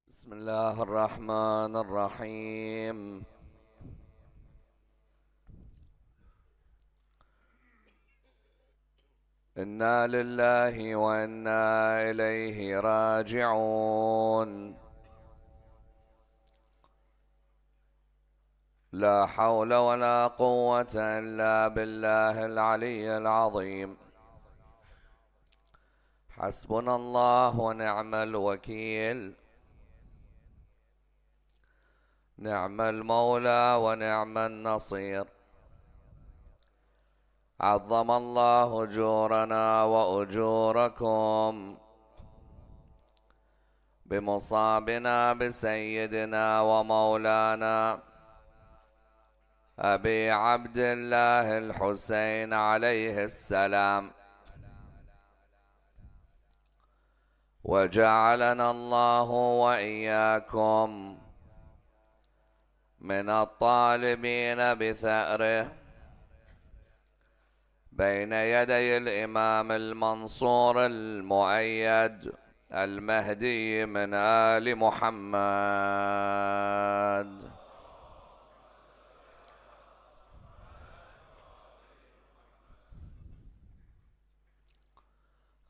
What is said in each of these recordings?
بسم الله الرحمن الرحيم. إنا لله وإنا إليه راجعون. لا حول ولا قوة إلا بالله العلي العظيم. حسبنا الله ونعم الوكيل، نعم المولى ونعم النصير. عظم الله أجورنا وأجوركم بمصابنا بسيدنا ومولانا أبي عبد الله الحسين عليه السلام، وجعلنا الله وإياكم من الطالبين بثأره بين يدي الإمام المنصور المؤيد المهدي من آل محمد.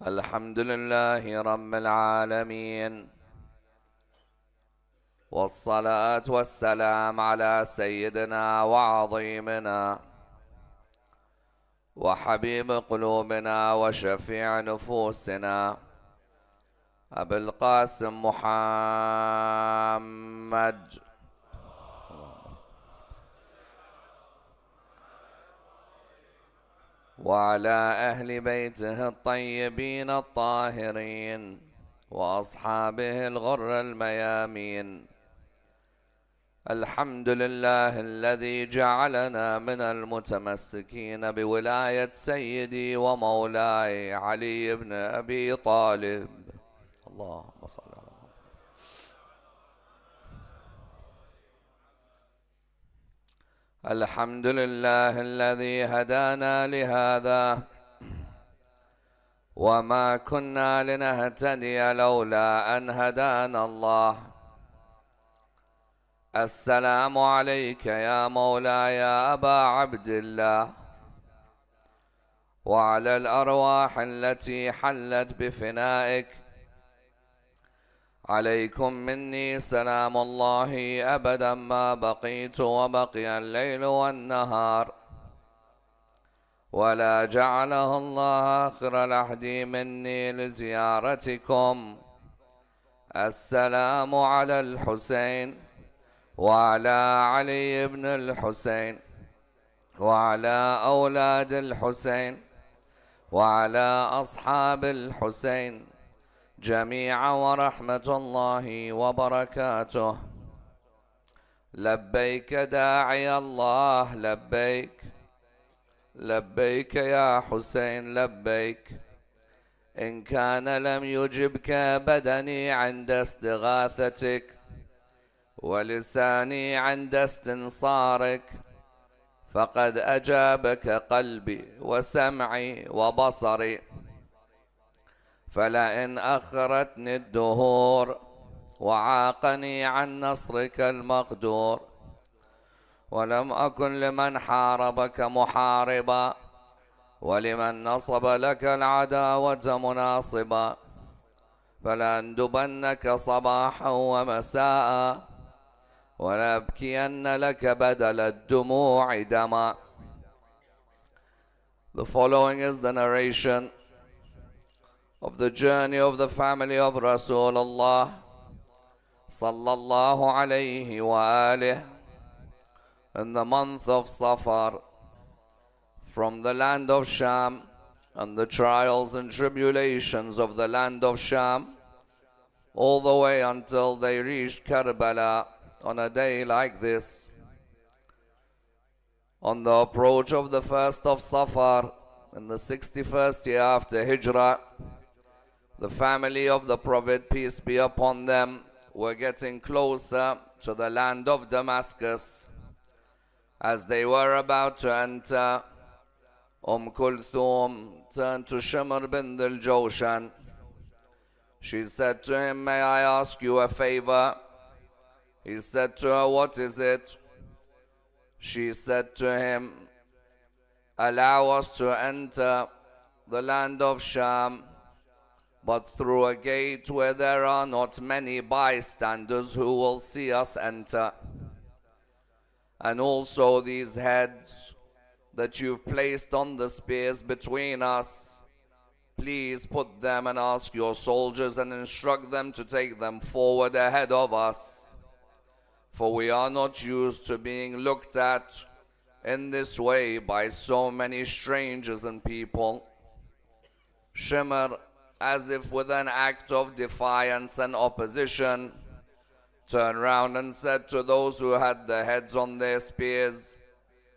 الحمد لله رب العالمين، والصلاة والسلام على سيدنا وعظيمنا وحبيب قلوبنا وشفيع نفوسنا أبي القاسم محمد وعلى أهل بيته الطيبين الطاهرين وأصحابه الغر الميامين. الحمد لله الذي جعلنا من المتمسكين بولاية سيدي ومولاي علي بن أبي طالب. اللهم صل على محمد. الحمد لله الذي هدانا لهذا وما كنا لنهتدي لولا أن هدانا الله. السلام عليك يا مولاي يا أبا عبد الله، وعلى الأرواح التي حلت بفنائك. عليكم مني سلام الله أبدا ما بقيت وبقي الليل والنهار، ولا جعله الله آخر العهد مني لزيارتكم. السلام على الحسين وعلى علي بن الحسين وعلى أولاد الحسين وعلى أصحاب الحسين جميعا ورحمة الله وبركاته. لبيك داعي الله لبيك، لبيك يا حسين لبيك. إن كان لم يجبك بدني عند استغاثتك ولساني عند استنصارك، فقد أجابك قلبي وسمعي وبصري. فلئن أخرتني الدهور وعاقني عن نصرك المقدور، ولم أكن لمن حاربك محاربا ولمن نصب لك العداوة مناصبا، فلأندبنك صباحا ومساء ولأبكين لك بدل الدموع دما. The following is the narration of the journey of the family of Rasulullah sallallahu alayhi wa alihi in the month of Safar from the land of Sham and the trials and tribulations of the land of Sham all the way until they reached Karbala on a day like this. On the approach of the first of Safar in the 61st year after Hijrah, the family of the Prophet, peace be upon them, were getting closer to the land of Damascus. As they were about to enter, Kulthum turned to Shimr bin al-Jawshan She said to him, may I ask you a favor? He said to her, what is it? She said to him, allow us to enter the land of Sham, but through a gate where there are not many bystanders who will see us enter. And also these heads that you've placed on the spears between us, please put them and ask your soldiers and instruct them to take them forward ahead of us. For we are not used to being looked at in this way by so many strangers and people. Shimr, as if with an act of defiance and opposition, turned round and said to those who had the heads on their spears,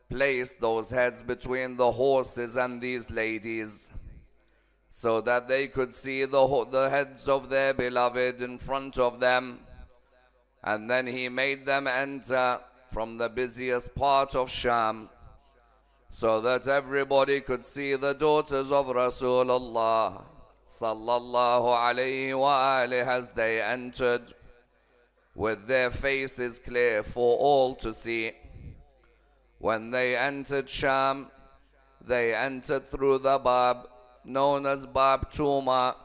place those heads between the horses and these ladies, so that they could see the heads of their beloved in front of them. And then he made them enter from the busiest part of Sham, so that everybody could see the daughters of Rasulullah sallallahu alayhi wa alihi as they entered, with their faces clear for all to see. When they entered Sham, they entered through the Bab known as Bab Tuma,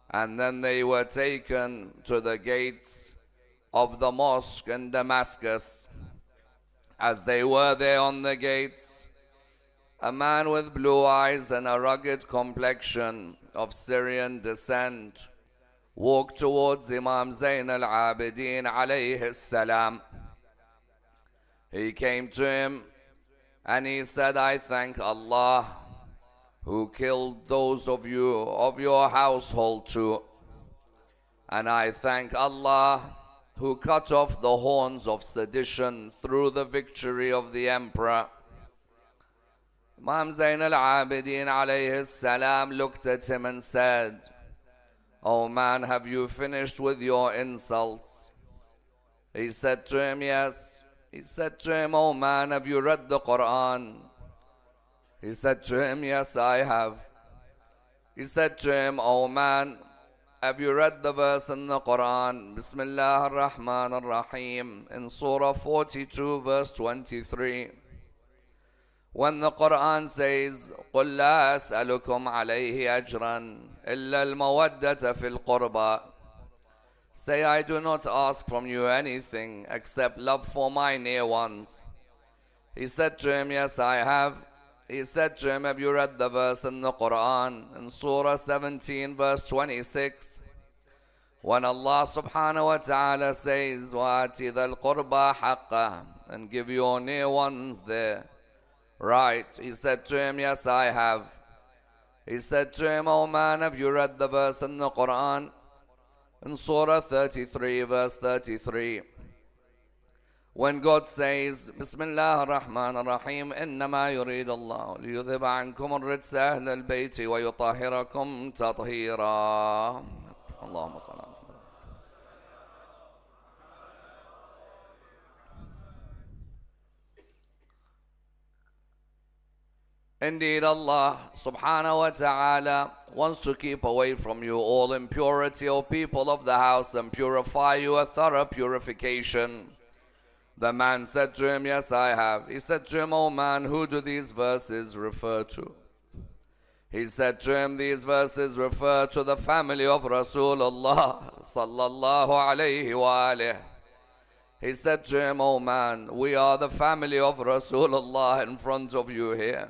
and then they were taken to the gates of the mosque in Damascus. As they were there on the gates, a man with blue eyes and a rugged complexion of Syrian descent walked towards Imam Zayn al-Abidin alayhi salam. He came to him and he said, I thank Allah who killed those of you of your household too, and I thank Allah who cut off the horns of sedition through the victory of the emperor. Imam Zayn al-Abidin alayhi salam looked at him and said, oh man, have you finished with your insults? He said to him, yes. He said to him, oh man, have you read the Quran? He said to him, yes, I have. He said to him, oh man, have you read the verse in the Quran, Bismillah ar-Rahman ar-Rahim, in Surah 42, verse 23? When the Quran says, قُلْ لَا أَسْأَلُكُمْ عَلَيْهِ أَجْرًا إِلَّا الْمَوَدَّةَ فِي الْقُرْبَى, say, I do not ask from you anything except love for my near ones. He said to him, yes, I have. He said to him, have you read the verse in the Quran, in Surah 17, verse 26? When Allah subhanahu wa ta'ala says, وَآتِ ذَا الْقُرْبَى حَقَّهُ, and give your near ones there. Right. He said to him, yes, I have. He said to him, oh man, have you read the verse in the Quran, in Surah 33, verse 33? When God says, Bismillah ar-Rahman ar-Rahim, إِنَّمَا يُرِيدُ اللَّهُ لِيُذْهِبَ عَنْكُمُ الرِّجْسَ أَهْلَ الْبَيْتِ وَيُطَهِّرَكُمْ تَطْهِيرًا. Allahumma salli ala Muhammad. Indeed, Allah subhanahu wa ta'ala wants to keep away from you all impurity, O people of the house, and purify you a thorough purification. The man said to him, yes, I have. He said to him, oh man, who do these verses refer to? He said to him, these verses refer to the family of Rasulullah sallallahu alayhi wa alihi. He said to him, oh man, we are the family of Rasulullah in front of you here.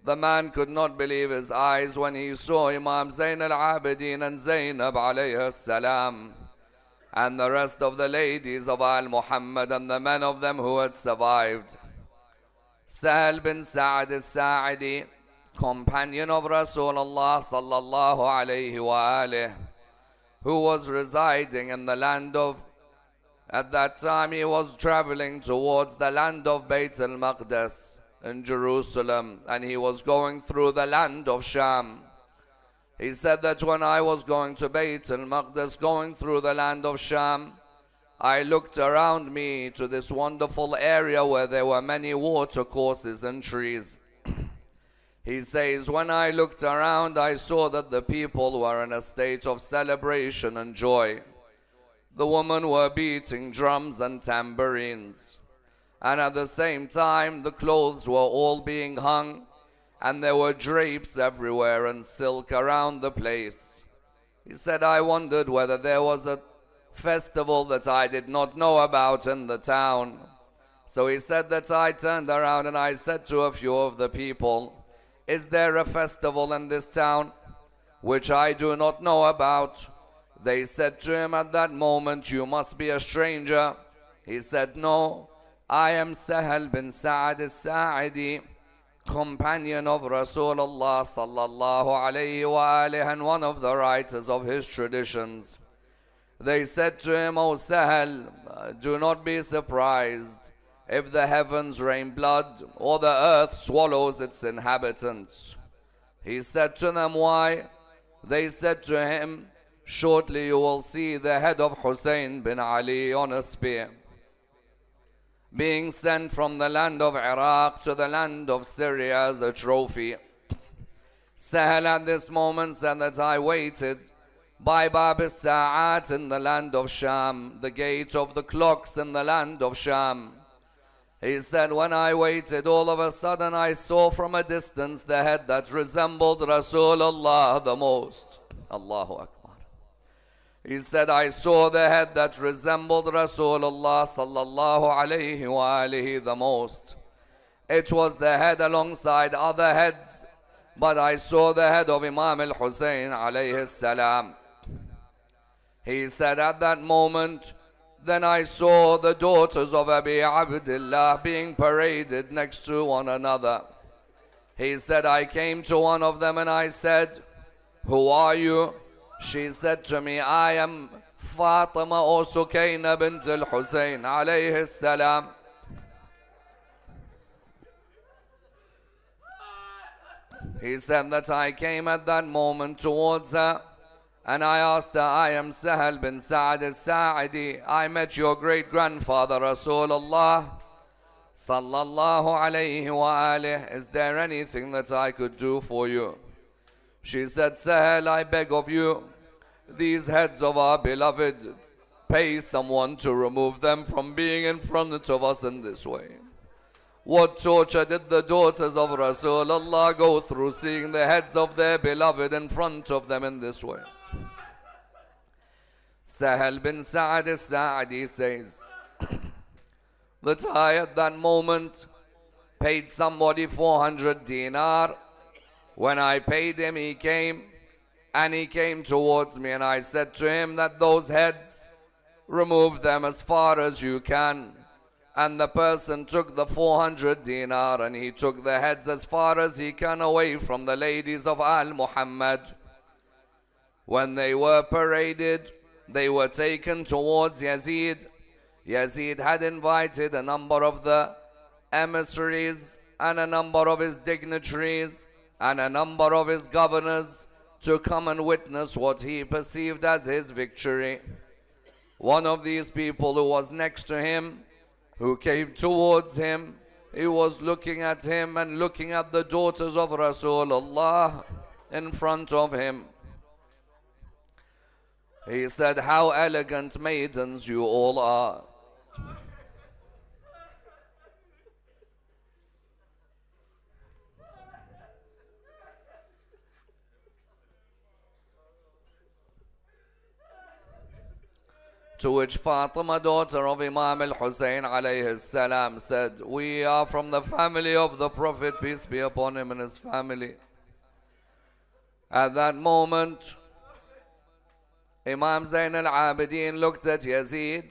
The man could not believe his eyes when he saw Imam Zayn al-Abidin and Zaynab alayhi salam, and the rest of the ladies of Al-Muhammad and the men of them who had survived. Sahal bin Sa'ad al-Sa'idi, companion of Rasulullah sallallahu alayhi wa alihi, who was residing in the land of, at that time he was traveling towards the land of Bayt al-Maqdis in Jerusalem, and he was going through the land of Sham. He said that when I was going to Bayt al-Maqdis, going through the land of Sham, I looked around me to this wonderful area where there were many water courses and trees. He says, when I looked around, I saw that the people were in a state of celebration and joy. The women were beating drums and tambourines. And at the same time, the clothes were all being hung, and there were drapes everywhere and silk around the place. He said, I wondered whether there was a festival that I did not know about in the town. So he said that I turned around and I said to a few of the people, is there a festival in this town which I do not know about? They said to him at that moment, you must be a stranger. He said, no, I am Sahal bin Sa'ad al-Sa'idi, companion of Rasulullah sallallahu alayhi wa alihi, and one of the writers of his traditions. They said to him, O Sahal, do not be surprised if the heavens rain blood or the earth swallows its inhabitants. He said to them, why? They said to him, shortly you will see the head of Hussain bin Ali on a spear, being sent from the land of Iraq to the land of Syria as a trophy. Sahel at this moment said that I waited by Bab al-Sa'at in the land of Sham, the gate of the clocks in the land of Sham. He said, when I waited, all of a sudden I saw from a distance the head that resembled Rasulullah the most. Allahu Akbar. He said, I saw the head that resembled Rasulullah sallallahu alayhi wa alihi the most. It was the head alongside other heads, but I saw the head of Imam Hussain alayhi salam. He said, at that moment, then I saw the daughters of Abi Abdullah being paraded next to one another. He said, I came to one of them and I said, who are you? She said to me, I am Fatima or Sukayna bint al-Hussein alayhi salam. He said that I came at that moment towards her and I asked her, I am Sahal bin Sa'ad al-Sa'idi. I met your great-grandfather Rasulullah sallallahu alayhi wa alihi. Is there anything that I could do for you? She said, Sahel, I beg of you, these heads of our beloved, pay someone to remove them from being in front of us in this way. What torture did the daughters of Rasulullah go through seeing the heads of their beloved in front of them in this way? Sahel bin Sa'ad al-Sa'adi says that I at that moment paid somebody 400 dinar. When I paid him, he came and he came towards me and I said to him that those heads, remove them as far as you can. And the person took the 400 dinar and he took the heads as far as he can away from the ladies of Al Muhammad. When they were paraded, they were taken towards Yazid. Yazid had invited a number of the emissaries and a number of his dignitaries and a number of his governors to come and witness what he perceived as his victory. One of these people who was next to him, who came towards him, he was looking at him and looking at the daughters of Rasulullah in front of him. He said, how elegant maidens you all are. To which Fatima, daughter of Imam al-Hussain alayhi salam, said, we are from the family of the Prophet, peace be upon him and his family. At that moment, Imam Zayn al-Abidin looked at Yazid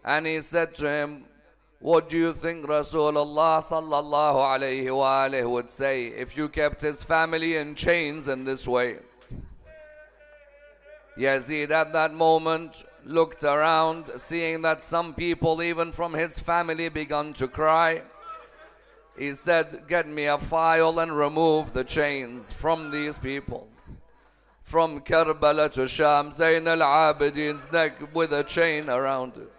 and he said to him, what do you think Rasulullah sallallahu alayhi wa alihi would say if you kept his family in chains in this way? Yazid at that moment looked around, seeing that some people even from his family began to cry. He said, get me a file and remove the chains from these people. From Karbala to Sham, Zayn al-Abidin's neck with a chain around it.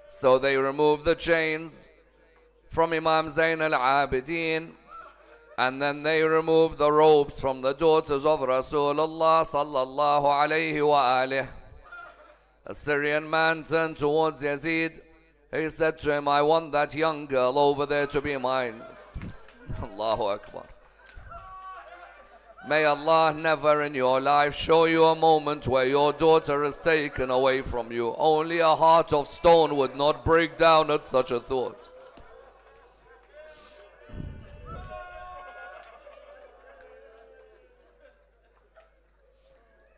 So they removed the chains from Imam Zayn al-Abidin, and then they removed the robes from the daughters of Rasulullah sallallahu alayhi wa alihi. A Syrian man turned towards Yazid. He said to him, I want that young girl over there to be mine. Allahu Akbar. May Allah never in your life show you a moment where your daughter is taken away from you. Only a heart of stone would not break down at such a thought.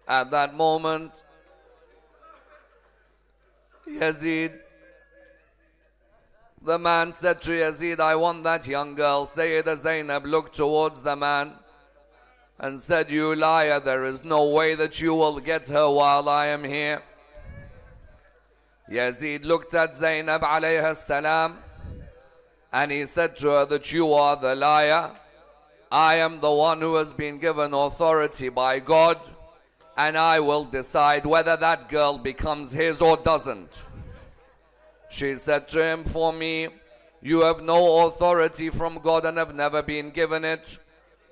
At that moment, Yazid, the man said to Yazid, I want that young girl. Sayyida Zaynab looked towards the man and said, you liar, there is no way that you will get her while I am here. Yazid looked at Zaynab alayha salam and he said to her that you are the liar. I am the one who has been given authority by God, and I will decide whether that girl becomes his or doesn't. She said to him, for me, you have no authority from God and have never been given it,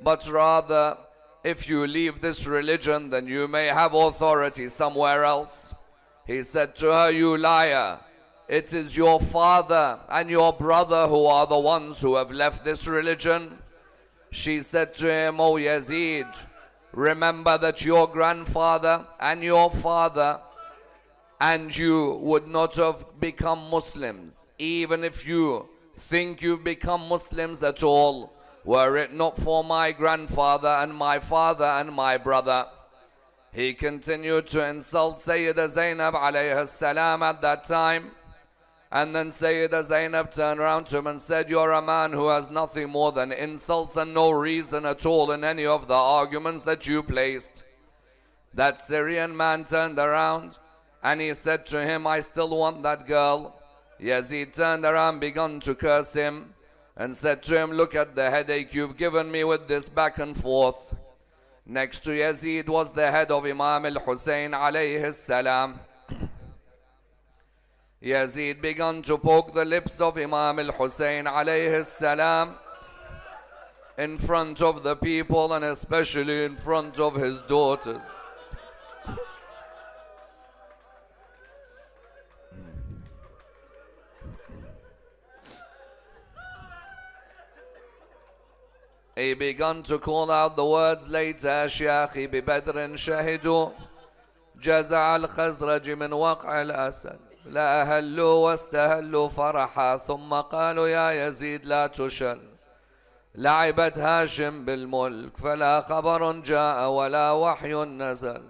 but rather, if you leave this religion, then you may have authority somewhere else. He said to her, you liar, it is your father and your brother who are the ones who have left this religion. She said to him, O Yazid, remember that your grandfather and your father and you would not have become Muslims, even if you think you've become Muslims at all, were it not for my grandfather and my father and my brother. He continued to insult Sayyida Zaynab alayha salam at that time. And then Sayyida Zaynab turned around to him and said, you're a man who has nothing more than insults and no reason at all in any of the arguments that you placed. That Syrian man turned around and he said to him, I still want that girl. Yazid turned around, began to curse him and said to him, look at the headache you've given me with this back and forth. Next to Yazid was the head of Imam Hussain alayhi salam. Yazid began to poke the lips of Imam Hussain alayhi salam in front of the people and especially in front of his daughters. He began to call out the words later, Shaykhi bi Badrin shahidu جزع الخزرج من وقع الأسد لا أهلوا واستهلوا فرحا ثم قالوا يا يزيد لا تشل لعبت هاشم بالملك فلا خبر جاء ولا وحي نزل.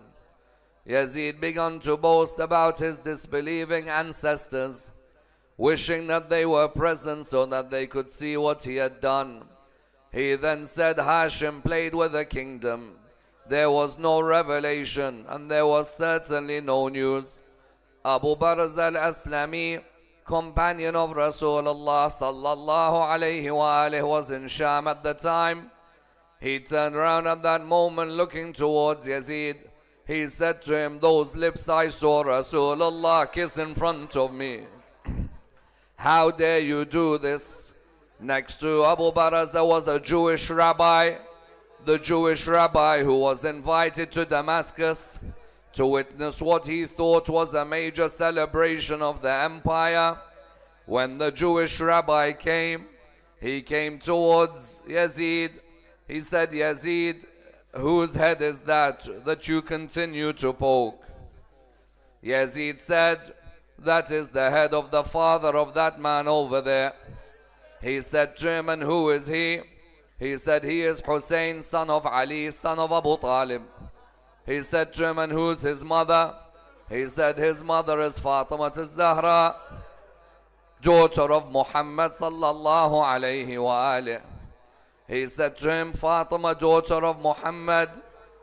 Yazid began to boast about his disbelieving ancestors, wishing that they were present so that they could see what he had done. He then said, Hashim played with the kingdom. There was no revelation and there was certainly no news. Abu Barz al-Aslami, companion of Rasulullah sallallahu alayhi wa alihi, was in Sham at the time. He turned around at that moment looking towards Yazid. He said to him, those lips I saw Rasulullah kiss in front of me. How dare you do this? Next to Abu Baraza was a Jewish rabbi, the Jewish rabbi who was invited to Damascus to witness what he thought was a major celebration of the empire. When the Jewish rabbi came, he came towards Yazid. He said, Yazid, whose head is that you continue to poke? Yazid said, that is the head of the father of that man over there. He said to him, and who is he? He said, he is Hussein, son of Ali, son of Abu Talib. He said to him, and who's his mother? He said, his mother is Fatima al-Zahra, daughter of Muhammad sallallahu alayhi wa alihi. He said to him, Fatima, daughter of Muhammad.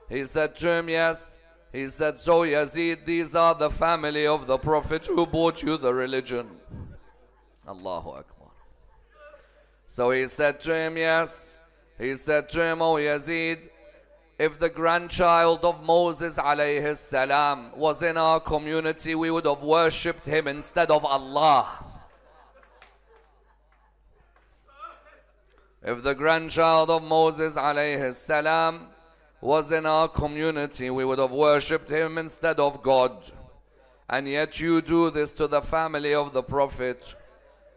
He said to him, yes. He said, so Yazid, these are the family of the Prophet who brought you the religion. Allahu Akbar. So he said to him, yes. He said to him, O Yazid, if the grandchild of Moses alayhi salam was in our community, we would have worshipped him instead of Allah. If the grandchild of Moses alayhi salam was in our community, we would have worshipped him instead of God. And yet you do this to the family of the Prophet.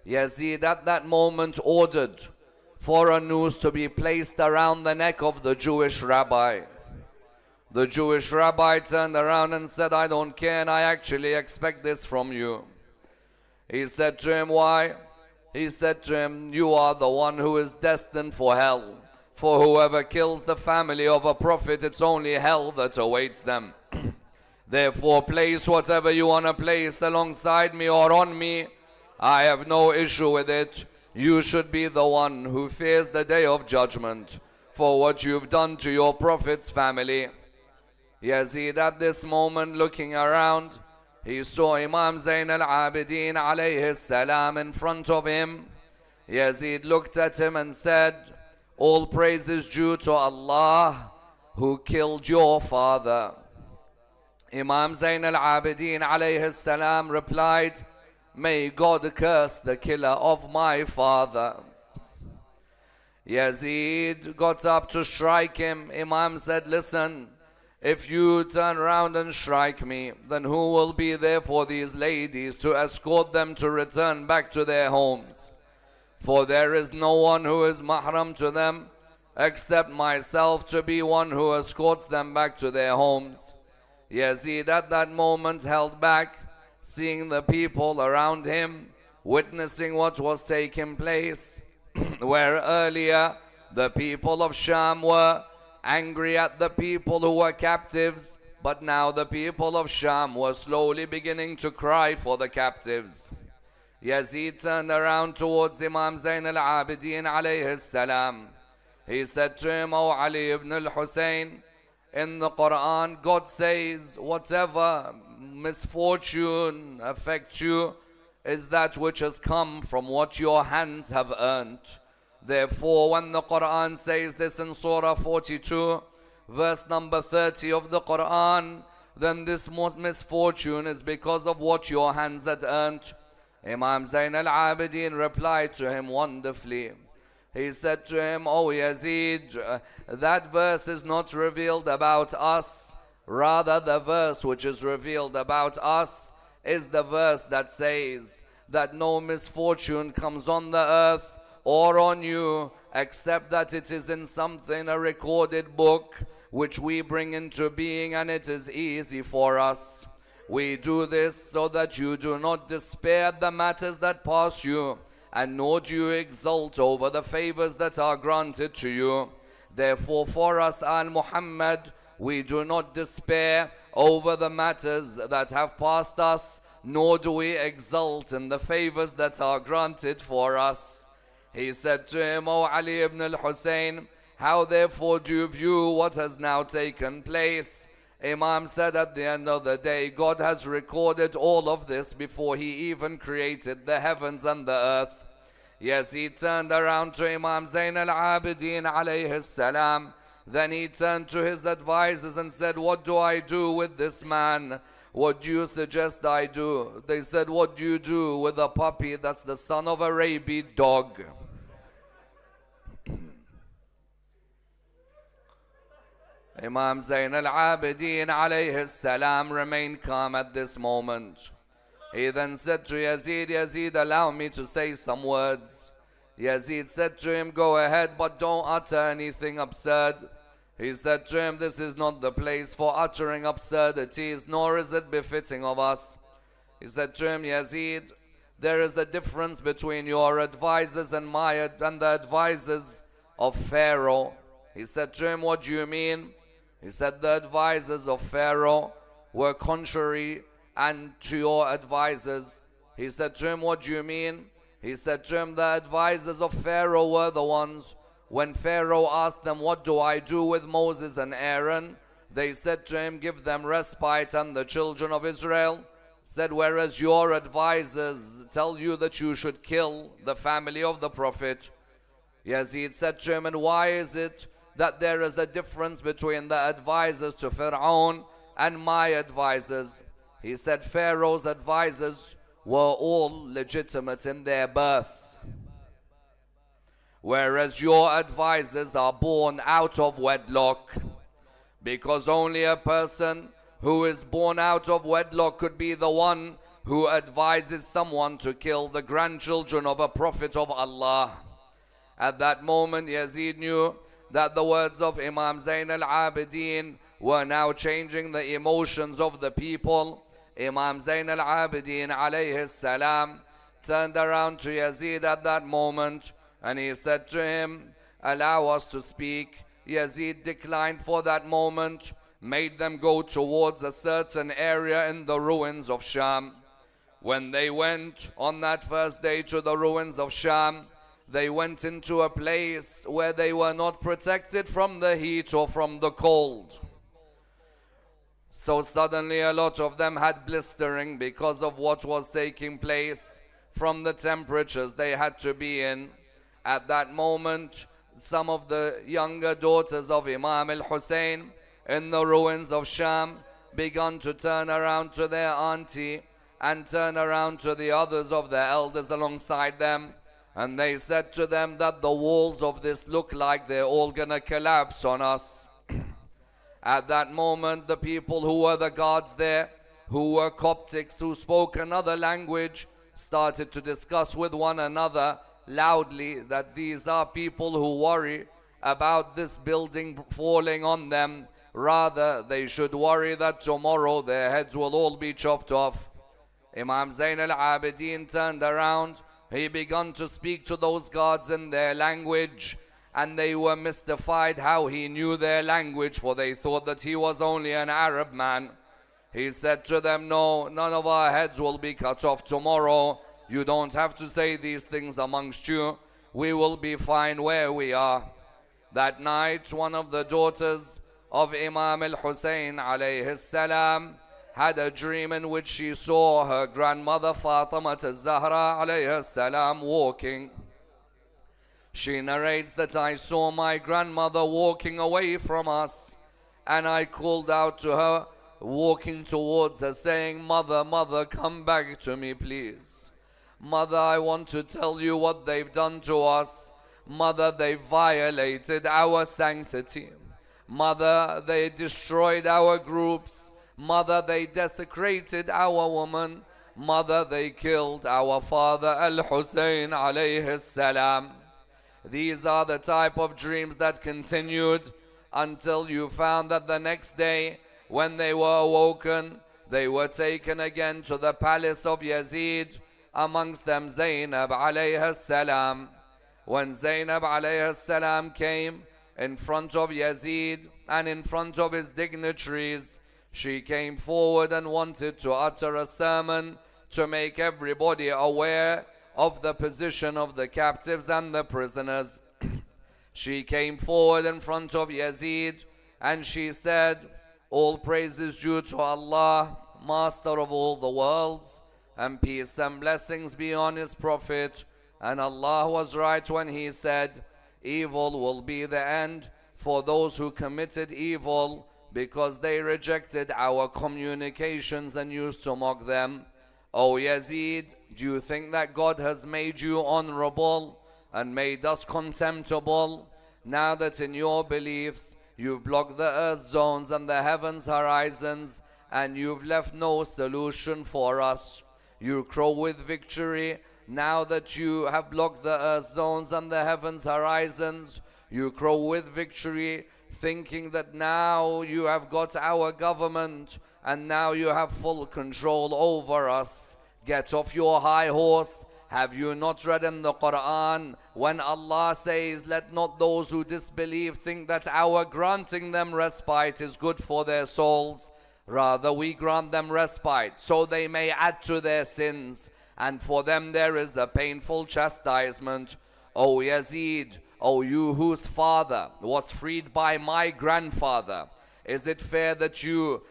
Yazid at that moment ordered for a noose to be placed around the neck of the Jewish rabbi. The Jewish rabbi turned around and said, I don't care, and I actually expect this from you. He said to him, why? He said to him, you are the one who is destined for hell. For whoever kills the family of a prophet, it's only hell that awaits them. Therefore, place whatever you want to place alongside me or on me. I have no issue with it. You should be the one who fears the day of judgment for what you've done to your prophet's family. Yazid at this moment looking around, he saw Imam Zayn al-Abidin alayhi salam in front of him. Yazid looked at him and said, all praise is due to Allah who killed your father. Imam Zayn al-Abidin alayhi salam replied, may God curse the killer of my father. Yazid got up to strike him. Imam said, listen, if you turn around and strike me, then who will be there for these ladies to escort them to return back to their homes? For there is no one who is mahram to them except myself to be one who escorts them back to their homes. Yazid at that moment held back, seeing the people around him, witnessing what was taking place, where earlier the people of Sham were angry at the people who were captives, but now the people of Sham were slowly beginning to cry for the captives. Yazid turned around towards Imam Zayn al-Abidin alayhi salam. He said to him, O Ali ibn al-Hussein, in the Quran, God says, whatever misfortune affects you is that which has come from what your hands have earned. Therefore, when the Quran says this in Surah 42, verse number 30 of the Quran, then this misfortune is because of what your hands had earned. Imam Zayn al-Abidin replied to him wonderfully. He said to him, O Yazid, that verse is not revealed about us. Rather, the verse which is revealed about us is the verse that says that no misfortune comes on the earth or on you except that it is in something, a recorded book, which we bring into being, and it is easy for us. We do this so that you do not despair at the matters that pass you, and nor do you exult over the favors that are granted to you. Therefore, for us, al-Muhammad, we do not despair over the matters that have passed us, nor do we exult in the favors that are granted for us. He said to him, O Ali ibn al-Hussein, how therefore do you view what has now taken place? Imam said, at the end of the day, God has recorded all of this before he even created the heavens and the earth. Yes, he turned around to Imam Zayn al-Abidin alayhi salam. Then he turned to his advisors and said, what do I do with this man? What do you suggest I do? They said, what do you do with a puppy that's the son of a rabid dog? Imam Zayn al-Abidin alayhi salam remained calm at this moment. He then said to Yazid, Yazid, allow me to say some words. Yazid said to him, go ahead, but don't utter anything absurd. He said to him, this is not the place for uttering absurdities, nor is it befitting of us. He said to him, Yazid, there is a difference between your advisors and the advisors of Pharaoh. He said to him, what do you mean? He said, the advisors of Pharaoh were contrary and to your advisors. He said to him, what do you mean? He said to him, the advisors of Pharaoh were the ones, when Pharaoh asked them, what do I do with Moses and Aaron? They said to him, give them respite and the children of Israel. Said, whereas your advisors tell you that you should kill the family of the Prophet. Yazid said to him, and why is it that there is a difference between the advisors to Pharaoh and my advisors? He said, Pharaoh's advisors were all legitimate in their birth, whereas your advisors are born out of wedlock. Because only a person who is born out of wedlock could be the one who advises someone to kill the grandchildren of a prophet of Allah. At that moment, Yazid knew that the words of Imam Zayn al-Abidin were now changing the emotions of the people. Imam Zayn al-Abidin alayhi salam turned around to Yazid at that moment and he said to him, allow us to speak. Yazid declined for that moment, made them go towards a certain area in the ruins of Sham. When they went on that first day to the ruins of Sham, they went into a place where they were not protected from the heat or from the cold. So suddenly a lot of them had blistering because of what was taking place from the temperatures they had to be in. At that moment, some of the younger daughters of Imam Hussain in the ruins of Sham began to turn around to their auntie and turn around to the others of the elders alongside them. And they said to them that the walls of this look like they're all gonna collapse on us. At that moment, the people who were the guards there, who were Coptics, who spoke another language, started to discuss with one another loudly that these are people who worry about this building falling on them. Rather, they should worry that tomorrow their heads will all be chopped off. Imam Zayn al-Abidin turned around. He began to speak to those guards in their language, and they were mystified how he knew their language, for they thought that he was only an Arab man. He said to them, no, none of our heads will be cut off tomorrow. You don't have to say these things amongst you. We will be fine where we are. That night, one of the daughters of Imam al-Hussain alayhi salam had a dream in which she saw her grandmother Fatima al-Zahra alayhi salam walking. She narrates that I saw my grandmother walking away from us, and I called out to her, walking towards her, saying, Mother, mother, come back to me, please. Mother, I want to tell you what they've done to us. Mother, they violated our sanctity. Mother, they destroyed our groups. Mother, they desecrated our woman. Mother, they killed our father al-Hussain alayhi salam. These are the type of dreams that continued until you found that the next day, when they were awoken, they were taken again to the palace of Yazid, amongst them Zaynab alayha salam. When Zaynab alayha salam came in front of Yazid and in front of his dignitaries, she came forward and wanted to utter a sermon to make everybody aware of the position of the captives and the prisoners. She came forward in front of Yazid and she said, all praise is due to Allah, Master of all the worlds, and peace and blessings be on His Prophet. And Allah was right when He said, evil will be the end for those who committed evil, because they rejected our communications and used to mock them. O Yazid, do you think that God has made you honorable and made us contemptible, now that in your beliefs you've blocked the earth's zones and the heavens' horizons, and you've left no solution for us? You crow with victory now that you have blocked the earth's zones and the heavens' horizons. You crow with victory, thinking that now you have got our government and now you have full control over us. Get off your high horse. Have you not read in the Quran when Allah says, let not those who disbelieve think that our granting them respite is good for their souls. Rather, we grant them respite so they may add to their sins, and for them there is a painful chastisement. O Yazid, O you whose father was freed by my grandfather, is it fair that you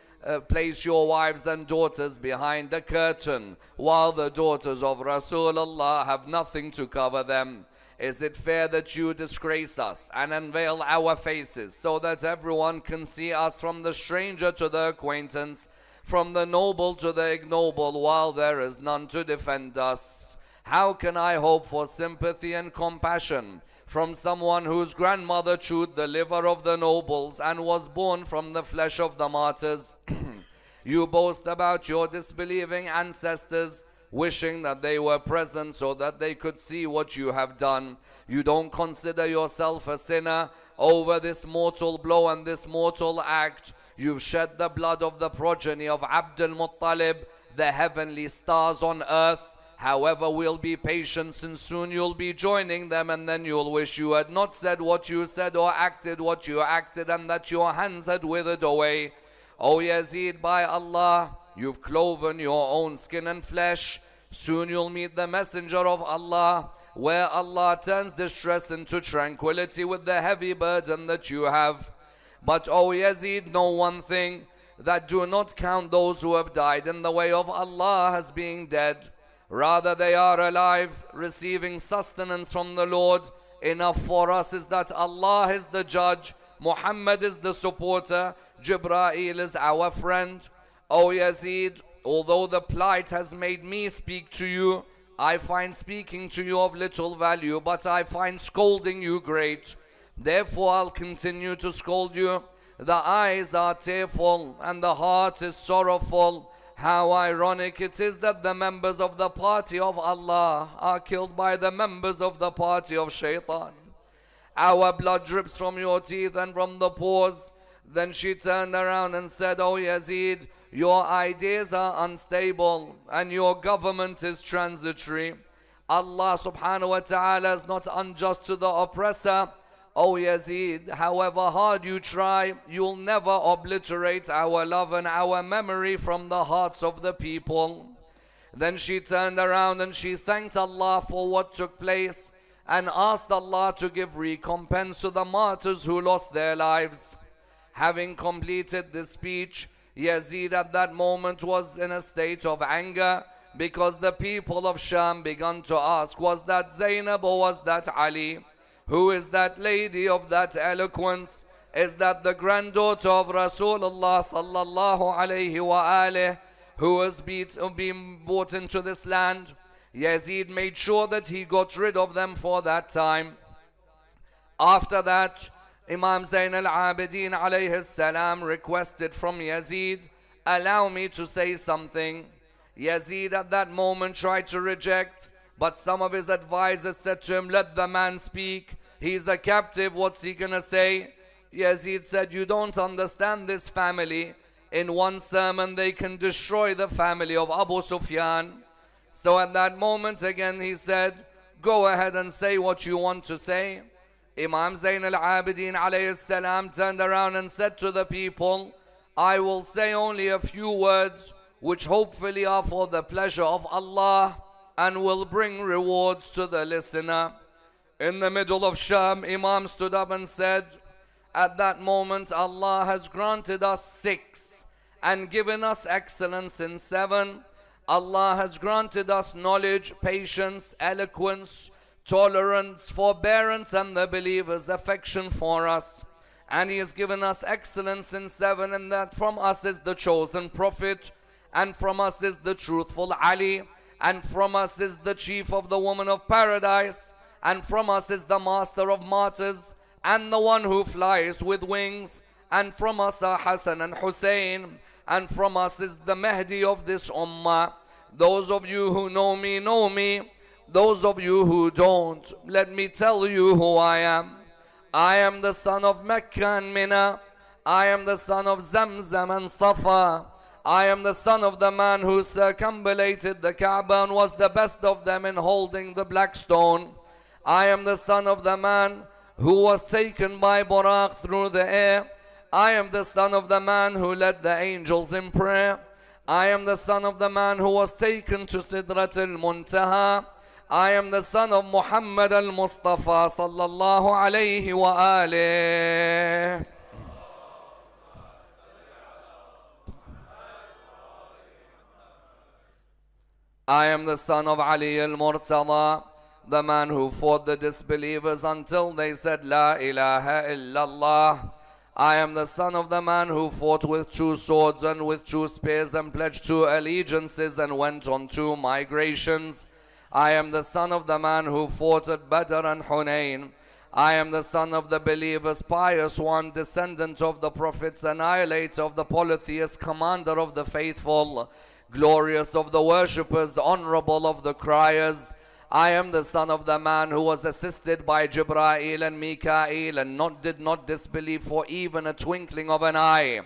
place your wives and daughters behind the curtain while the daughters of Rasulullah have nothing to cover them? Is it fair that you disgrace us and unveil our faces so that everyone can see us, from the stranger to the acquaintance, from the noble to the ignoble, while there is none to defend us? How can I hope for sympathy and compassion from someone whose grandmother chewed the liver of the nobles and was born from the flesh of the martyrs. You boast about your disbelieving ancestors, wishing that they were present so that they could see what you have done. You don't consider yourself a sinner over this mortal blow and this mortal act. You've shed the blood of the progeny of Abdul Muttalib, the heavenly stars on earth. However, we'll be patient, since soon you'll be joining them, and then you'll wish you had not said what you said or acted what you acted, and that your hands had withered away. O Yazid, by Allah, you've cloven your own skin and flesh. Soon you'll meet the messenger of Allah, where Allah turns distress into tranquility with the heavy burden that you have. But O Yazid, know one thing, that do not count those who have died in the way of Allah as being dead. Rather, they are alive, receiving sustenance from the Lord. Enough for us is that Allah is the judge, Muhammad is the supporter, Jibreel is our friend. O Yazid, although the plight has made me speak to you, I find speaking to you of little value, but I find scolding you great. Therefore I'll continue to scold you. The eyes are tearful and the heart is sorrowful. How ironic it is that the members of the party of Allah are killed by the members of the party of Shaitan. Our blood drips from your teeth and from the pores. Then she turned around and said, O Yazid, your ideas are unstable and your government is transitory. Allah subhanahu wa ta'ala is not unjust to the oppressor. O Yazid, however hard you try, you'll never obliterate our love and our memory from the hearts of the people. Then she turned around and she thanked Allah for what took place and asked Allah to give recompense to the martyrs who lost their lives. Having completed this speech, Yazid at that moment was in a state of anger, because the people of Sham began to ask, was that Zaynab or was that Ali? Who is that lady of that eloquence? Is that the granddaughter of Rasulullah sallallahu alayhi wa alih, who has been brought into this land? Yazid made sure that he got rid of them for that time. After that, Imam Zayn al-Abidin alayhi salam requested from Yazid, allow me to say something. Yazid at that moment tried to reject, but some of his advisors said to him, let the man speak. He's a captive, what's he gonna say? Yazid said, you don't understand this family. In one sermon they can destroy the family of Abu Sufyan. So at that moment again he said, go ahead and say what you want to say. Imam Zayn al-Abidin alayhi salam turned around and said to the people, I will say only a few words which hopefully are for the pleasure of Allah and will bring rewards to the listener. In the middle of Sham, Imam stood up and said, at that moment Allah has granted us 6 and given us excellence in 7. Allah has granted us knowledge, patience, eloquence, tolerance, forbearance, and the believers' affection for us. And He has given us excellence in 7, and that from us is the chosen Prophet, and from us is the truthful Ali, and from us is the chief of the woman of paradise, and from us is the master of martyrs, and the one who flies with wings, and from us are Hassan and Hussain, and from us is the Mahdi of this ummah. Those of you who know me, know me. Those of you who don't, let me tell you who I am. I am the son of Mecca and Mina. I am the son of Zamzam and Safar. I am the son of the man who circumambulated the Kaaba and was the best of them in holding the black stone. I am the son of the man who was taken by Buraq through the air. I am the son of the man who led the angels in prayer. I am the son of the man who was taken to Sidrat al-Muntaha. I am the son of Muhammad al-Mustafa sallallahu alayhi wa alih. I am the son of Ali al-Murtada, the man who fought the disbelievers until they said La ilaha illallah. I am the son of the man who fought with 2 swords and with 2 spears and pledged 2 allegiances and went on 2 migrations. I am the son of the man who fought at Badr and Hunayn. I am the son of the believers, pious one, descendant of the prophets, annihilator of the polytheists, commander of the faithful, glorious of the worshippers, honorable of the criers. I am the son of the man who was assisted by Jibreel and Mikael and did not disbelieve for even a twinkling of an eye.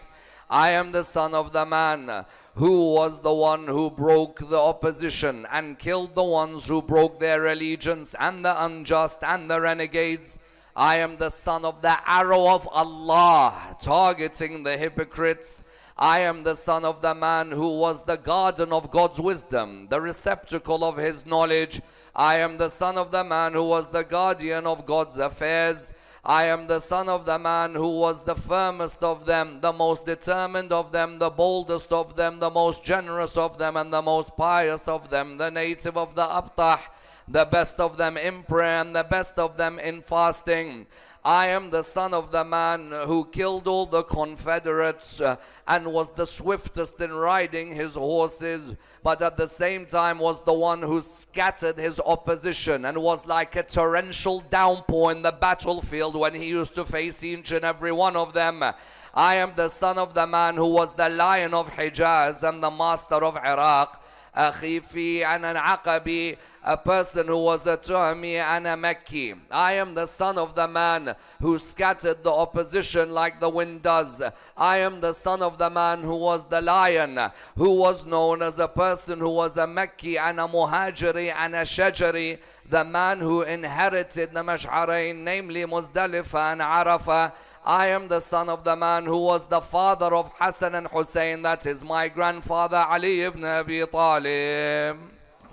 I am the son of the man who was the one who broke the opposition and killed the ones who broke their allegiance and the unjust and the renegades. I am the son of the arrow of Allah targeting the hypocrites. I am the son of the man who was the garden of God's wisdom, the receptacle of his knowledge. I am the son of the man who was the guardian of God's affairs. I am the son of the man who was the firmest of them, the most determined of them, the boldest of them, the most generous of them, and the most pious of them, the native of the Abtah, the best of them in prayer and the best of them in fasting. I am the son of the man who killed all the confederates and was the swiftest in riding his horses, but at the same time was the one who scattered his opposition and was like a torrential downpour in the battlefield when he used to face each and every one of them. I am the son of the man who was the lion of Hijaz and the master of Iraq, Akhifi and an Aqabi, a person who was a Tuhmi and a Mekki. I am the son of the man who scattered the opposition like the wind does. I am the son of the man who was the lion, who was known as a person who was a Mekki and a Muhajiri and a Shajari, the man who inherited the Mash'arain, namely Muzdalifah and Arafah. I am the son of the man who was the father of Hassan and Hussein, that is my grandfather Ali ibn Abi Talib.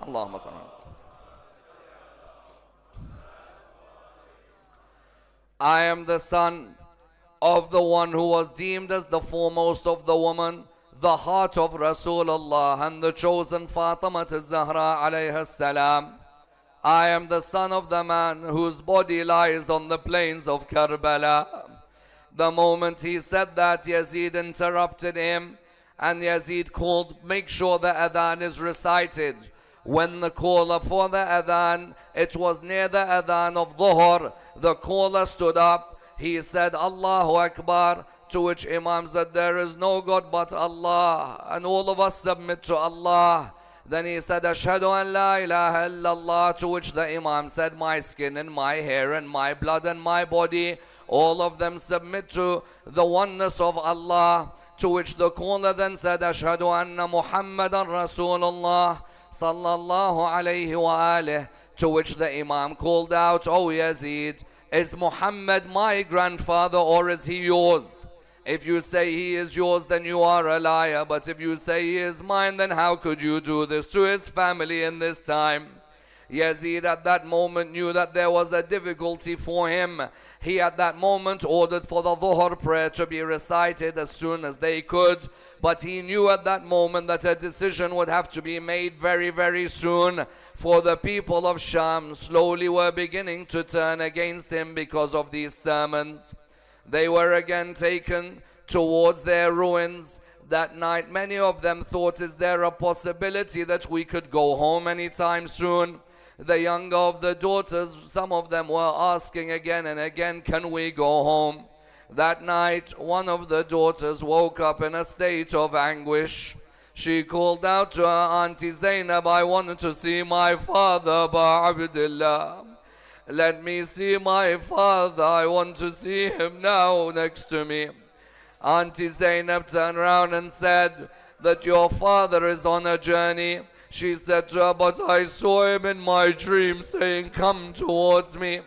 Allahumma salli. I am the son of the one who was deemed as the foremost of the woman, the heart of Rasulullah and the chosen Fatima Zahra alayha salam. I am the son of the man whose body lies on the plains of Karbala. The moment he said that, Yazid interrupted him, and Yazid called, make sure the adhan is recited. When the caller for the adhan, it was near the adhan of Dhuhr, the caller stood up, he said, Allahu Akbar, to which Imam said, there is no God but Allah, and all of us submit to Allah. Then he said, Ashhadu an la ilaha illallah, to which the Imam said, my skin and my hair and my blood and my body, all of them submit to the oneness of Allah. To which the caller then said, Ashhadu anna Muhammadan Rasulullah sallallahu alayhi wa alih. To which the Imam called out, O Yazid, is Muhammad my grandfather or is he yours? If you say he is yours, then you are a liar. But if you say he is mine, then how could you do this to his family in this time? Yazid at that moment knew that there was a difficulty for him. He at that moment ordered for the Dhuhr prayer to be recited as soon as they could. But he knew at that moment that a decision would have to be made very, very soon. For the people of Sham slowly were beginning to turn against him because of these sermons. They were again taken towards their ruins. That night many of them thought, is there a possibility that we could go home anytime soon? The younger of the daughters, some of them were asking again and again, can we go home? That night one of the daughters woke up in a state of anguish. She called out to her auntie Zaynab, I wanted to see my father, Ba Abdullah. Let me see my father, I want to see him now next to me. Auntie Zaynab turned around and said that your father is on a journey. She said to her, but I saw him in my dream saying, come towards me.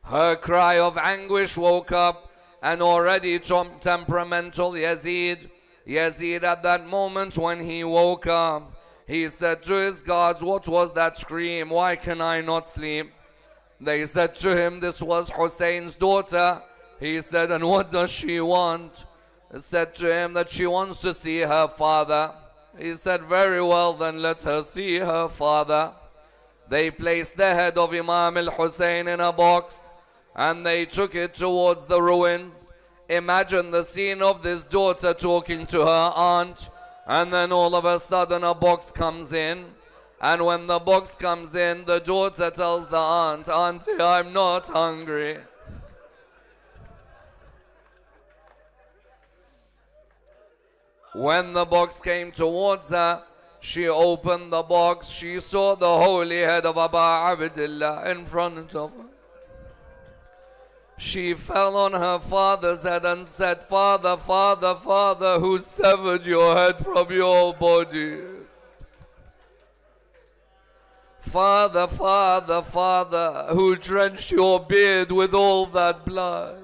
Her cry of anguish woke up an already temperamental Yazid. Yazid at that moment when he woke up, he said to his guards, what was that scream? Why can I not sleep? They said to him, this was Hussein's daughter. He said, and what does she want? They said to him that she wants to see her father. He said, very well, then let her see her father. They placed the head of Imam al-Hussain in a box and they took it towards the ruins. Imagine the scene of this daughter talking to her aunt, and then all of a sudden a box comes in And when the box comes in, the daughter tells the aunt, "Auntie, I'm not hungry." When the box came towards her, she opened the box. She saw the holy head of Abu Abdullah in front of her. She fell on her father's head and said, "Father, Father, Father, who severed your head from your body? Father, Father, Father, who drenched your beard with all that blood?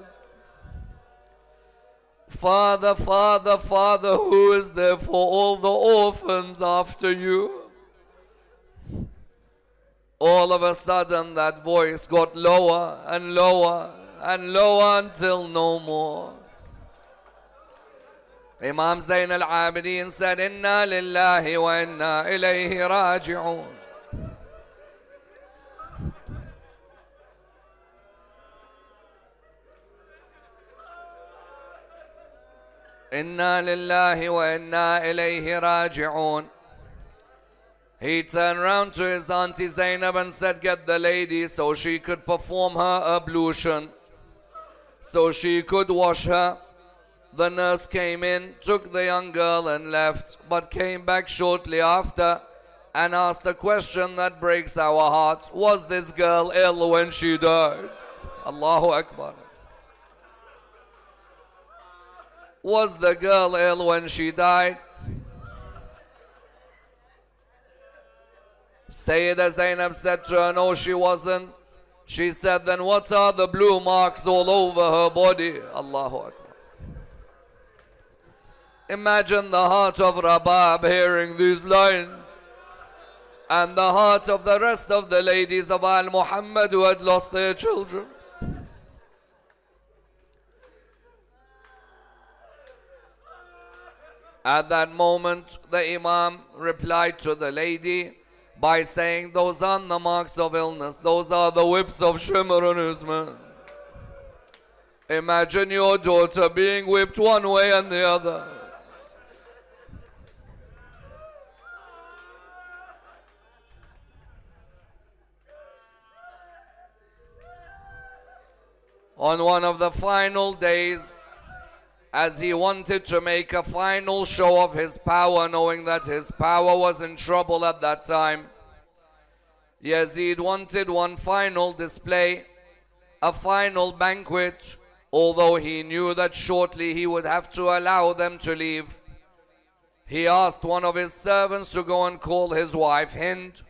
Father, Father, Father, who is there for all the orphans after you?" All of a sudden that voice got lower and lower and lower until no more. Imam Zayn al-Abidin said, "Inna lillahi wa inna ilayhi raji'un." Inna lillahi wa inna ilayhi raji'un. He turned round to his auntie Zaynab and said, "Get the lady so she could perform her ablution, so she could wash her." The nurse came in, took the young girl and left, but came back shortly after and asked the question that breaks our hearts: was this girl ill when she died? Allahu Akbar. Was the girl ill when she died? Sayyida Zaynab said to her, "No, she wasn't." She said, "Then what are the blue marks all over her body?" Allahu Akbar. Imagine the heart of Rabab hearing these lines, and the heart of the rest of the ladies of Al Muhammad who had lost their children. At that moment, the Imam replied to the lady by saying, "Those aren't the marks of illness, those are the whips of Shimr and Usman." Imagine your daughter being whipped one way and the other. On one of the final days, as he wanted to make a final show of his power, knowing that his power was in trouble at that time, Yazid wanted one final display, a final banquet, although he knew that shortly he would have to allow them to leave. He asked one of his servants to go and call his wife Hind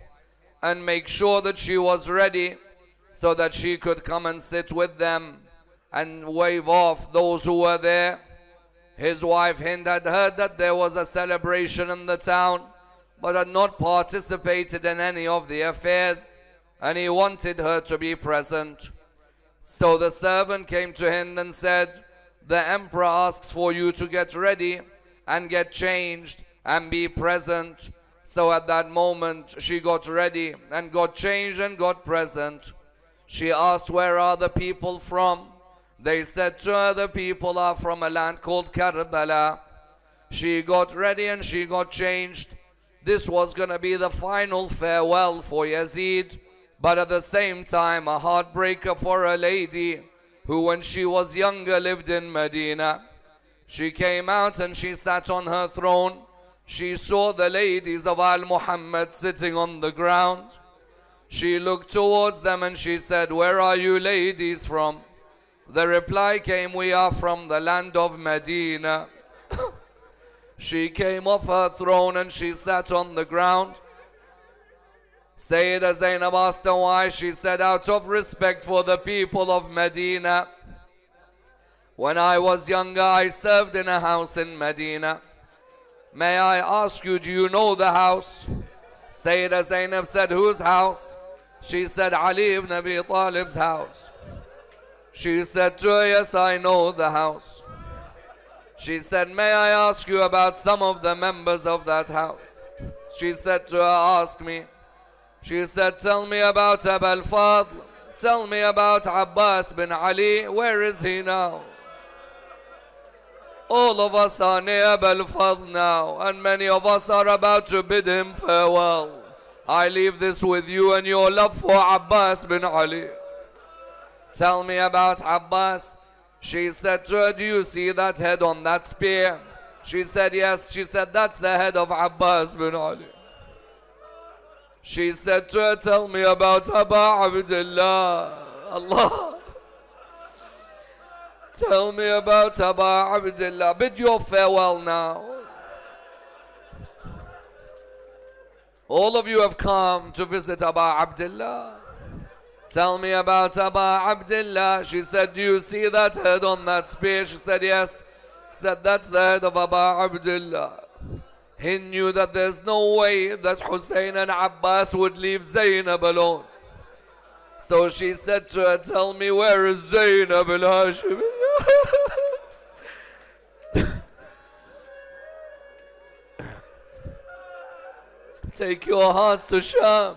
and make sure that she was ready so that she could come and sit with them and wave off those who were there. His wife Hind had heard that there was a celebration in the town, but had not participated in any of the affairs, and he wanted her to be present. So the servant came to Hind and said, "The emperor asks for you to get ready and get changed and be present." So at that moment she got ready and got changed and got present. She asked, "Where are the people from?" They said to her, "The people are from a land called Karbala." She got ready and she got changed. This was going to be the final farewell for Yazid, but at the same time a heartbreaker for a lady who when she was younger lived in Medina. She came out and she sat on her throne. She saw the ladies of Al Muhammad sitting on the ground. She looked towards them and she said, "Where are you ladies from?" The reply came, "We are from the land of Medina." She came off her throne and she sat on the ground. Sayyida Zaynab asked her why. She said, "Out of respect for the people of Medina. When I was younger, I served in a house in Medina. May I ask you, do you know the house?" Sayyida Zaynab said, "Whose house?" She said, "Ali ibn Abi Talib's house." She said to her, "Yes, I know the house." She said, "May I ask you about some of the members of that house?" She said to her, "Ask me." She said, "Tell me about Abu al-Fadl. Tell me about Abbas bin Ali. Where is he now?" All of us are near Abu al-Fadl now, and many of us are about to bid him farewell. I leave this with you and your love for Abbas bin Ali. Tell me about Abbas. She said to her, do you see that head on that spear? She said, yes. She said, that's the head of Abbas bin Ali. She said to her, tell me about Aba Abdullah. Allah. Tell me about Aba Abdullah. Bid your farewell now. All of you have come to visit Aba Abdullah. Tell me about Aba Abdullah. She said, do you see that head on that spear? She said, yes. She said, that's the head of Aba Abdullah. He knew that there's no way that Hussein and Abbas would leave Zaynab alone. So she said to her, tell me, where is Zaynab al-Hashimi? Take your hearts to Sham.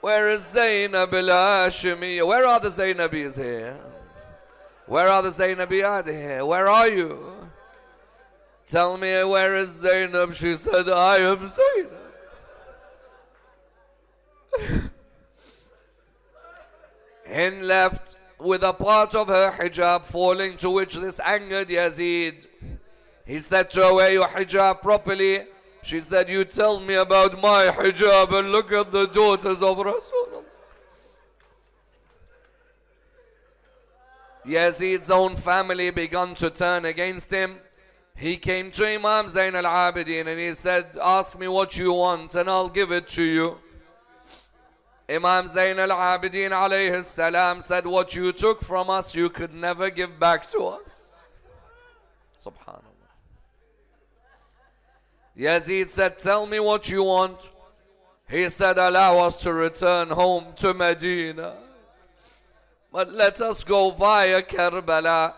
Where is Zaynab al-Hashimi? Where are the Zaynabis here? Where are the Zaynabiyat here? Where are you? Tell me, where is Zaynab? She said, I am Zaynab. Hind left with a part of her hijab falling, to which this angered Yazid. He said to her, wear your hijab properly. She said, you tell me about my hijab and look at the daughters of Rasulullah. Yazid's own family began to turn against him. He came to Imam Zayn al-Abidin and he said, ask me what you want and I'll give it to you. Imam Zayn al-Abidin alayhi salam said, what you took from us you could never give back to us. Subhanallah. Yazid said, tell me what you want. He said, allow us to return home to Medina, but let us go via Karbala.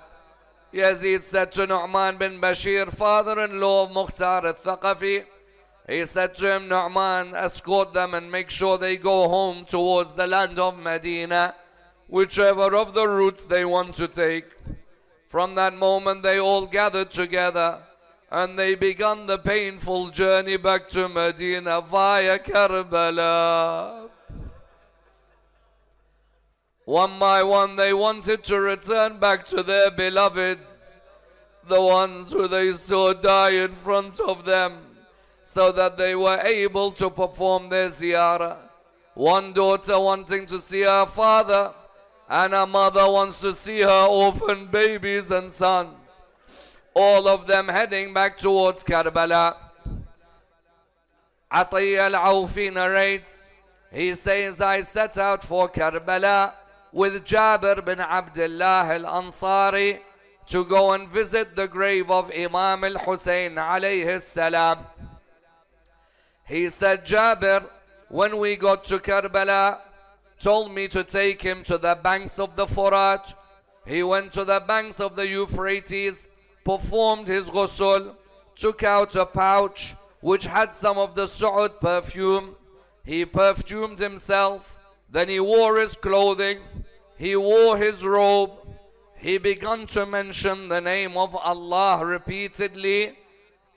Yazid said to Nu'man bin Bashir, father-in-law of Mukhtar al-Thaqafi, he said to him, Nu'man, escort them and make sure they go home towards the land of Medina, whichever of the routes they want to take. From that moment they all gathered together and they began the painful journey back to Medina via Karbala. One by one they wanted to return back to their beloveds, the ones who they saw die in front of them, so that they were able to perform their ziyarah. One daughter wanting to see her father, and a mother wants to see her orphan babies and sons. All of them heading back towards Karbala. Atiyya al-Awfi narrates, he says, I set out for Karbala with Jabir bin Abdullah al-Ansari to go and visit the grave of Imam al-Hussain alayhi salam. He said, Jabir, when we got to Karbala, told me to take him to the banks of the Furat. He went to the banks of the Euphrates, performed his ghusl, took out a pouch which had some of the Su'ud perfume. He perfumed himself. Then he wore his clothing, he wore his robe, he began to mention the name of Allah repeatedly,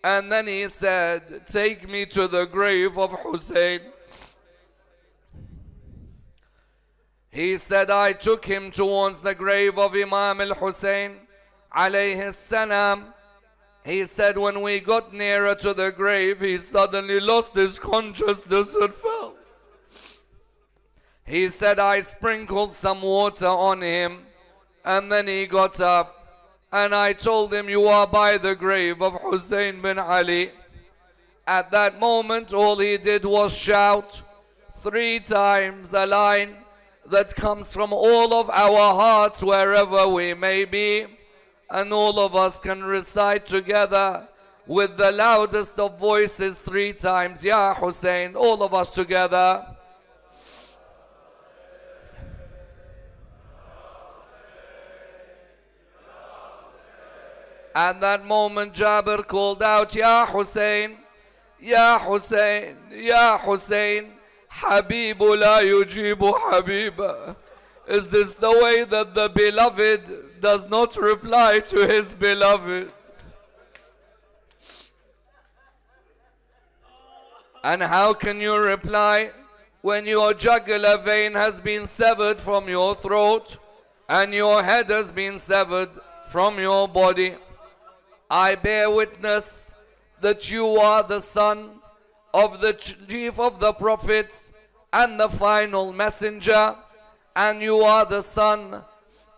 and then he said, take me to the grave of Hussein. He said, I took him towards the grave of Imam al-Hussain alayhi salam. He said, when we got nearer to the grave, he suddenly lost his consciousness and fell. He said, I sprinkled some water on him, and then he got up, and I told him, you are by the grave of Hussein bin Ali. At that moment, all he did was shout 3 times a line that comes from all of our hearts wherever we may be, and all of us can recite together with the loudest of voices 3 times, Ya Hussein, all of us together. At that moment, Jabir called out, Ya Hussein, Ya Hussein, Ya Hussein, Habibu la yujibu Habiba. Is this the way that the beloved does not reply to his beloved? And how can you reply when your jugular vein has been severed from your throat and your head has been severed from your body? I bear witness that you are the son of the chief of the prophets and the final messenger, and you are the son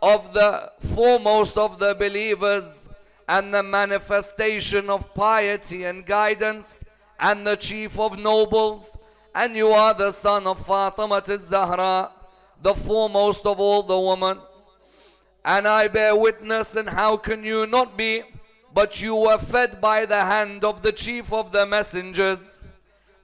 of the foremost of the believers and the manifestation of piety and guidance and the chief of nobles, and you are the son of Fatima al-Zahra, the foremost of all the women. And I bear witness, and how can you not be, but you were fed by the hand of the chief of the messengers,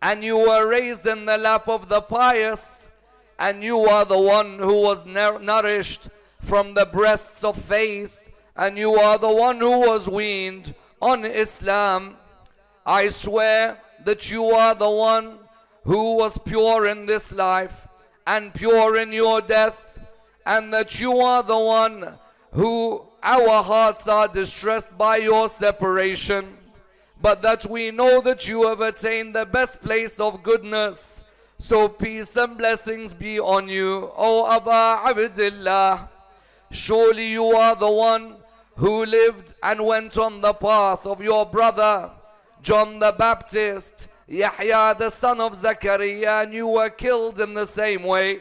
and you were raised in the lap of the pious, and you are the one who was nourished from the breasts of faith, and you are the one who was weaned on Islam. I swear that you are the one who was pure in this life and pure in your death, and that you are the one who our hearts are distressed by your separation, but that we know that you have attained the best place of goodness. So peace and blessings be on you, O Aba Abdillah. Surely you are the one who lived and went on the path of your brother John the Baptist, Yahya the son of Zachariah, and you were killed in the same way.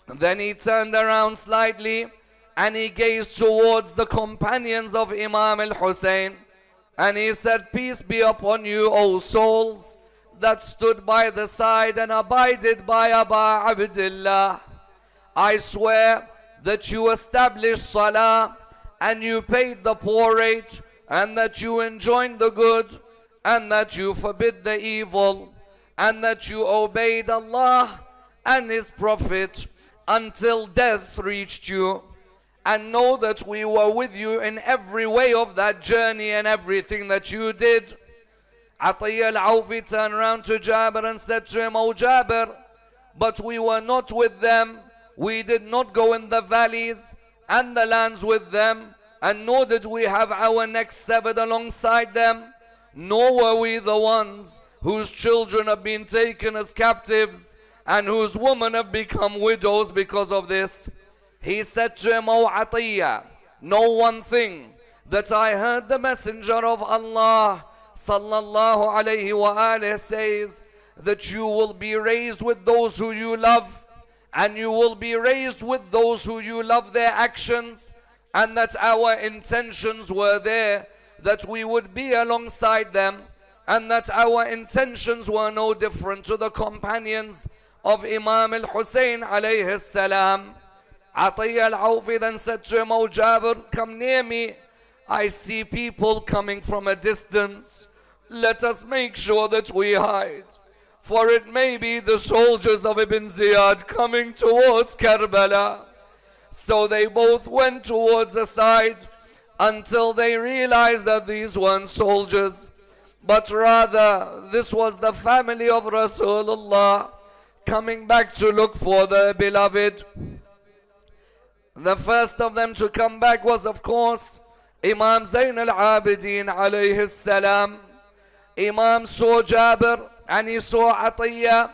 Then he turned around slightly and he gazed towards the companions of Imam Hussain, and he said, peace be upon you, O souls that stood by the side and abided by Aba Abdillah. I swear that you established Salah and you paid the poor rate, and that you enjoined the good, and that you forbid the evil, and that you obeyed Allah and His Prophet until death reached you. And know that we were with you in every way of that journey and everything that you did. Atiyya al-Awfi turned around to Jabir and said to him, O Jabir, but we were not with them. We did not go in the valleys and the lands with them, and nor did we have our necks severed alongside them, nor were we the ones whose children have been taken as captives and whose women have become widows because of this. He said to him, O Atiyya, know one thing, that I heard the Messenger of Allah sallallahu alayhi wa alihi says that you will be raised with those who you love, and you will be raised with those who you love their actions, and that our intentions were there, that we would be alongside them, and that our intentions were no different to the companions of Imam al-Hussain alayhi salam. Atiyya al-Awfi then said to him, O Jabir, come near me. I see people coming from a distance. Let us make sure that we hide, for it may be the soldiers of Ibn Ziyad coming towards Karbala. So they both went towards the side until they realized that these weren't soldiers, but rather this was the family of Rasulullah coming back to look for their beloved. The first of them to come back was, of course, Imam Zayn al-Abidin alayhi salam. Imam saw Jabir and he saw Atiyya,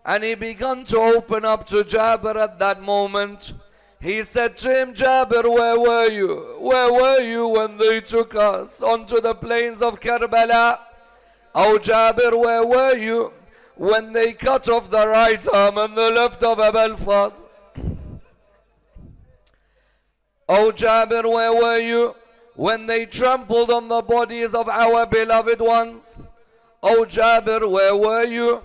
and he began to open up to Jabir at that moment. He said to him, Jabir, where were you? Where were you when they took us onto the plains of Karbala? Oh Jabir, where were you when they cut off the right arm and the left of Abu al-Fadl? Oh Jabir, where were you when they trampled on the bodies of our beloved ones? Oh Jabir, where were you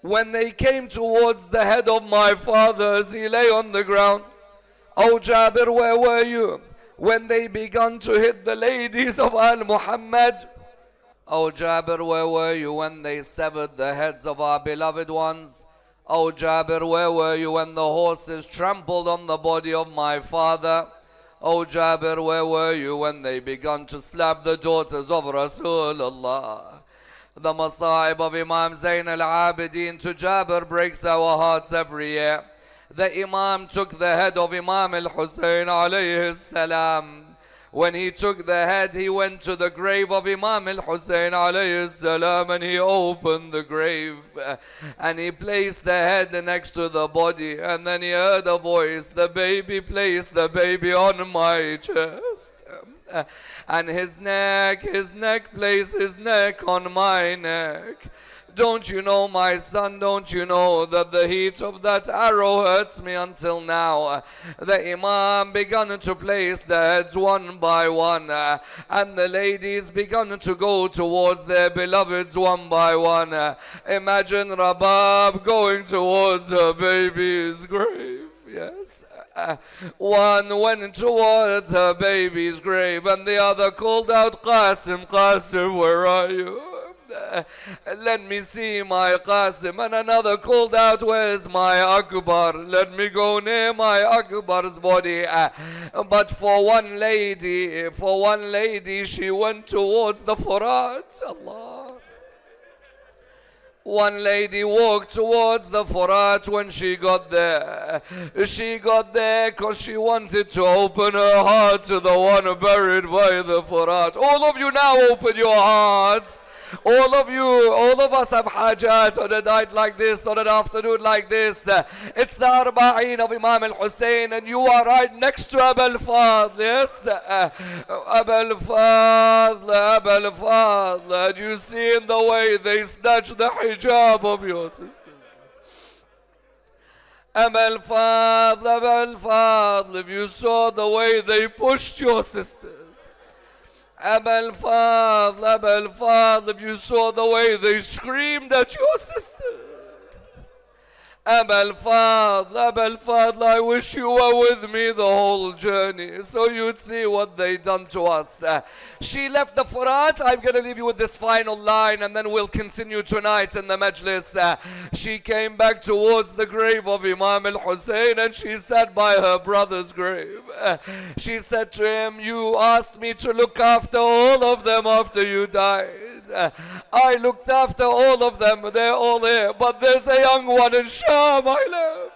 when they came towards the head of my father as he lay on the ground? Oh Jabir, where were you when they began to hit the ladies of Al-Muhammad? Oh Jabir, where were you when they severed the heads of our beloved ones? Oh Jabir, where were you when the horses trampled on the body of my father? Oh Jabir, where were you when they began to slap the daughters of Rasulullah? The Masa'ib of Imam Zayn al-Abidin to Jabir breaks our hearts every year. The Imam took the head of Imam al-Hussain alayhi salam When he took the head, he went to the grave of Imam Hussain alayhi salam, and he opened the grave and he placed the head next to the body, and then he heard a voice, the baby, place the baby on my chest. And his neck, place his neck on my neck. Don't you know, my son, don't you know that the heat of that arrow hurts me until now? The Imam began to place the heads one by one, and the ladies began to go towards their beloveds one by one. Imagine Rabab going towards her baby's grave. Yes. One went towards her baby's grave, and the other called out, Qasim, Qasim, where are you? Let me see my Qasim. And another called out, where's my Akbar? Let me go near my Akbar's body. But for one lady, she went towards the Furat. Allah. One lady walked towards the Furat. When she got there because she wanted to open her heart to the one buried by the Furat. All of you now open your hearts. All of us have hajat on a night like this, on an afternoon like this. It's the Arbaeen of Imam Hussain, and you are right next to Abul Fadl. Yes, Abul Fadl. And you see in the way they snatch the hijab of your sisters. Abul Fadl, if you saw the way they pushed your sisters. Abul Fadl, if you saw the way they screamed at your sister. Abul Fadl, I wish you were with me the whole journey so you'd see what they done to us. She left the Furat. I'm going to leave you with this final line, and then we'll continue tonight in the majlis. She came back towards the grave of Imam al-Hussain, and she sat by her brother's grave. She said to him, you asked me to look after all of them after you died. I looked after all of them, they're all here, but there's a young one in Sham I left.